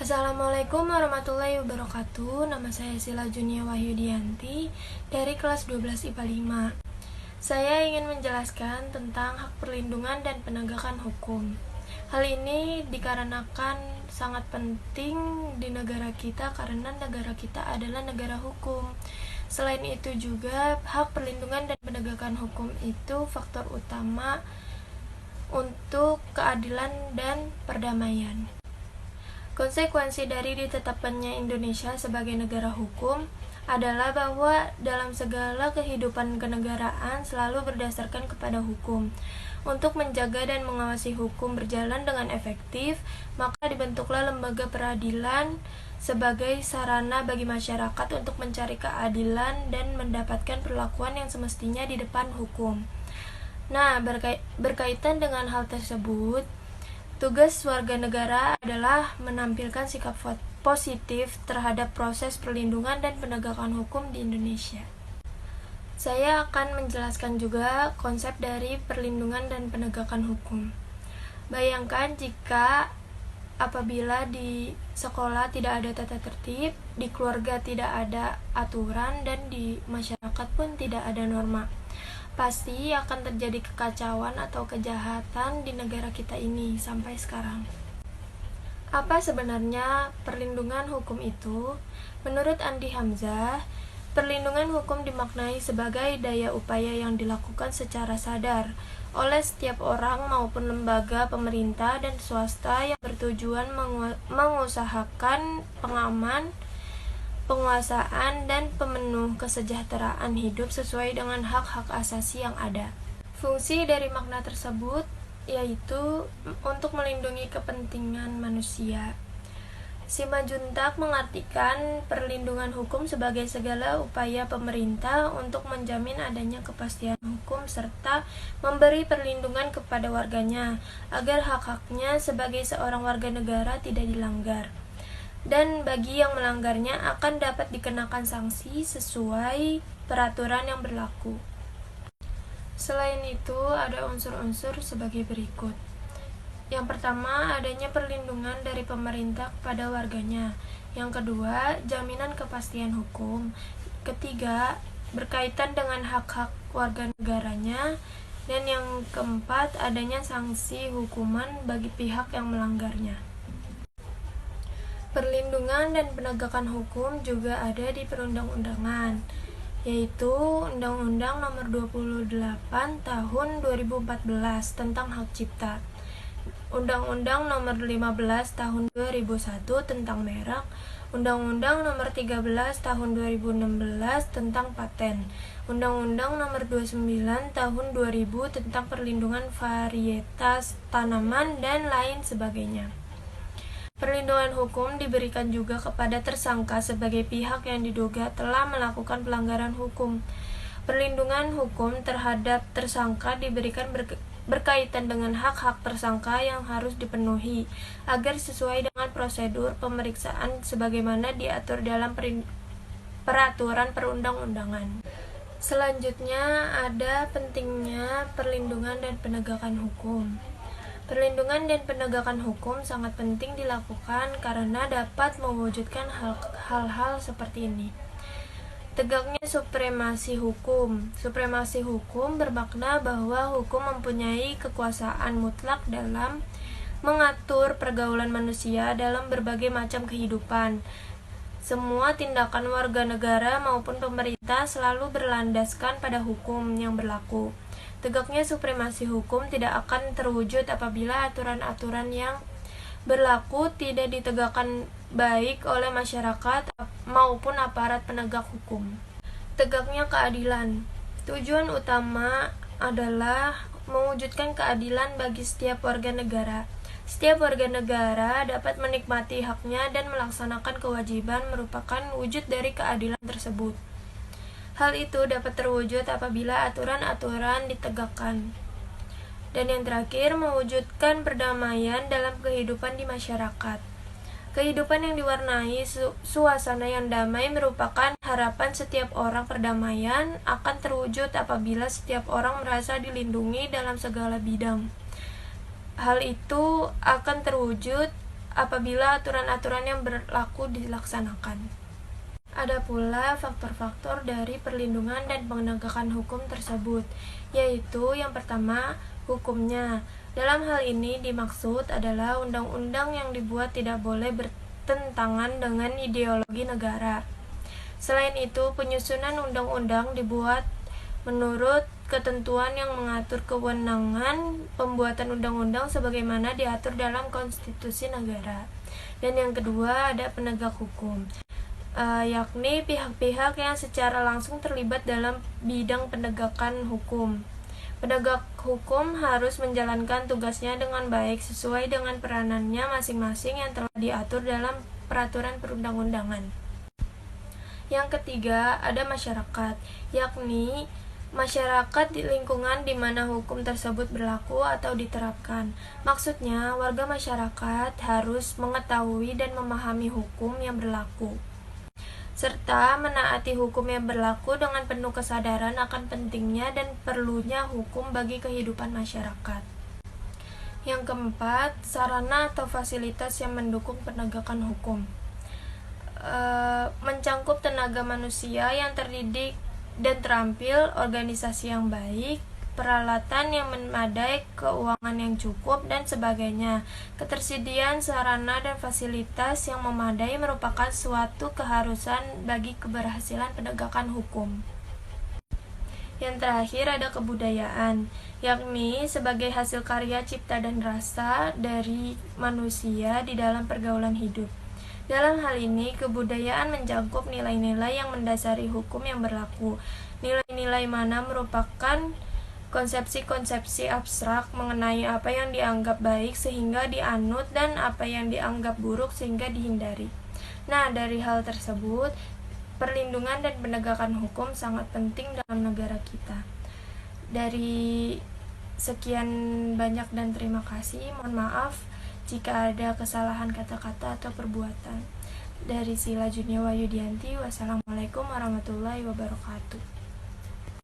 Assalamualaikum warahmatullahi wabarakatuh. Nama saya Sila Junia Wahyudianti dari kelas 12 IPA 5. Saya ingin menjelaskan tentang hak perlindungan dan penegakan hukum. Hal ini dikarenakan sangat penting di negara kita karena negara kita adalah negara hukum. Selain itu juga hak perlindungan dan penegakan hukum itu faktor utama untuk keadilan dan perdamaian. Konsekuensi dari ditetapkannya Indonesia sebagai negara hukum adalah bahwa dalam segala kehidupan kenegaraan selalu berdasarkan kepada hukum. Untuk menjaga dan mengawasi hukum berjalan dengan efektif, maka dibentuklah lembaga peradilan sebagai sarana bagi masyarakat untuk mencari keadilan dan mendapatkan perlakuan yang semestinya di depan hukum. Nah, berkaitan dengan hal tersebut, tugas warga negara adalah menampilkan sikap positif terhadap proses perlindungan dan penegakan hukum di Indonesia. Saya akan menjelaskan juga konsep dari perlindungan dan penegakan hukum. Bayangkan jika apabila di sekolah tidak ada tata tertib, di keluarga tidak ada aturan, dan di masyarakat pun tidak ada norma. Pasti akan terjadi kekacauan atau kejahatan di negara kita ini sampai sekarang. Apa sebenarnya perlindungan hukum itu? Menurut Andi Hamzah, perlindungan hukum dimaknai sebagai daya upaya yang dilakukan secara sadar oleh setiap orang maupun lembaga pemerintah dan swasta yang bertujuan mengusahakan pengaman, penguasaan, dan pemenuh kesejahteraan hidup sesuai dengan hak-hak asasi yang ada. Fungsi dari makna tersebut yaitu untuk melindungi kepentingan manusia. Simanjuntak mengartikan perlindungan hukum sebagai segala upaya pemerintah untuk menjamin adanya kepastian hukum serta memberi perlindungan kepada warganya agar hak-haknya sebagai seorang warga negara tidak dilanggar. Dan bagi yang melanggarnya akan dapat dikenakan sanksi sesuai peraturan yang berlaku. Selain itu, ada unsur-unsur sebagai berikut. Yang pertama, adanya perlindungan dari pemerintah kepada warganya. Yang kedua, jaminan kepastian hukum. Ketiga, berkaitan dengan hak-hak warga negaranya. Dan yang keempat, adanya sanksi hukuman bagi pihak yang melanggarnya. Perlindungan dan penegakan hukum juga ada di perundang-undangan, yaitu Undang-Undang Nomor 28 Tahun 2014 tentang Hak Cipta, Undang-Undang Nomor 15 Tahun 2001 tentang merek, Undang-Undang Nomor 13 Tahun 2016 tentang paten, Undang-Undang Nomor 29 Tahun 2000 tentang perlindungan varietas tanaman, dan lain sebagainya. Perlindungan hukum diberikan juga kepada tersangka sebagai pihak yang diduga telah melakukan pelanggaran hukum. Perlindungan hukum terhadap tersangka diberikan berkaitan dengan hak-hak tersangka yang harus dipenuhi agar sesuai dengan prosedur pemeriksaan sebagaimana diatur dalam peraturan perundang-undangan. Selanjutnya ada pentingnya perlindungan dan penegakan hukum. Perlindungan dan penegakan hukum sangat penting dilakukan karena dapat mewujudkan hal-hal seperti ini. Tegaknya supremasi hukum. Supremasi hukum bermakna bahwa hukum mempunyai kekuasaan mutlak dalam mengatur pergaulan manusia dalam berbagai macam kehidupan. Semua tindakan warga negara maupun pemerintah selalu berlandaskan pada hukum yang berlaku. Tegaknya supremasi hukum tidak akan terwujud apabila aturan-aturan yang berlaku tidak ditegakkan baik oleh masyarakat maupun aparat penegak hukum. Tegaknya keadilan. Tujuan utama adalah mewujudkan keadilan bagi setiap warga negara. Setiap warga negara dapat menikmati haknya dan melaksanakan kewajiban merupakan wujud dari keadilan tersebut. Hal itu dapat terwujud apabila aturan-aturan ditegakkan. Dan yang terakhir, mewujudkan perdamaian dalam kehidupan di masyarakat. Kehidupan yang diwarnai suasana yang damai merupakan harapan setiap orang. Perdamaian akan terwujud apabila setiap orang merasa dilindungi dalam segala bidang. Hal itu akan terwujud apabila aturan-aturan yang berlaku dilaksanakan. Ada pula faktor-faktor dari perlindungan dan penegakan hukum tersebut, yaitu yang pertama, hukumnya. Dalam hal ini dimaksud adalah undang-undang yang dibuat tidak boleh bertentangan dengan ideologi negara. Selain itu, penyusunan undang-undang dibuat menurut ketentuan yang mengatur kewenangan pembuatan undang-undang sebagaimana diatur dalam konstitusi negara. Dan yang kedua, ada penegak hukum. Yakni pihak-pihak yang secara langsung terlibat dalam bidang penegakan hukum. Penegak hukum harus menjalankan tugasnya dengan baik sesuai dengan peranannya masing-masing yang telah diatur dalam peraturan perundang-undangan. Yang ketiga, ada masyarakat, yakni masyarakat di lingkungan di mana hukum tersebut berlaku atau diterapkan. Maksudnya, warga masyarakat harus mengetahui dan memahami hukum yang berlaku, serta menaati hukum yang berlaku dengan penuh kesadaran akan pentingnya dan perlunya hukum bagi kehidupan masyarakat. Yang keempat, sarana atau fasilitas yang mendukung penegakan hukum. Mencangkup tenaga manusia yang terdidik dan terampil, organisasi yang baik, peralatan yang memadai, keuangan yang cukup, dan sebagainya. Ketersediaan sarana dan fasilitas yang memadai merupakan suatu keharusan bagi keberhasilan penegakan hukum. Yang terakhir ada kebudayaan, yakni sebagai hasil karya cipta dan rasa dari manusia di dalam pergaulan hidup. Dalam hal ini, kebudayaan mencakup nilai-nilai yang mendasari hukum yang berlaku. Nilai-nilai mana merupakan konsepsi-konsepsi abstrak mengenai apa yang dianggap baik sehingga dianut dan apa yang dianggap buruk sehingga dihindari. Nah, dari hal tersebut, perlindungan dan penegakan hukum sangat penting dalam negara kita. Dari sekian banyak dan terima kasih. Mohon maaf jika ada kesalahan kata-kata atau perbuatan. Dari Sila Junia Wahyudianti, wassalamualaikum warahmatullahi wabarakatuh.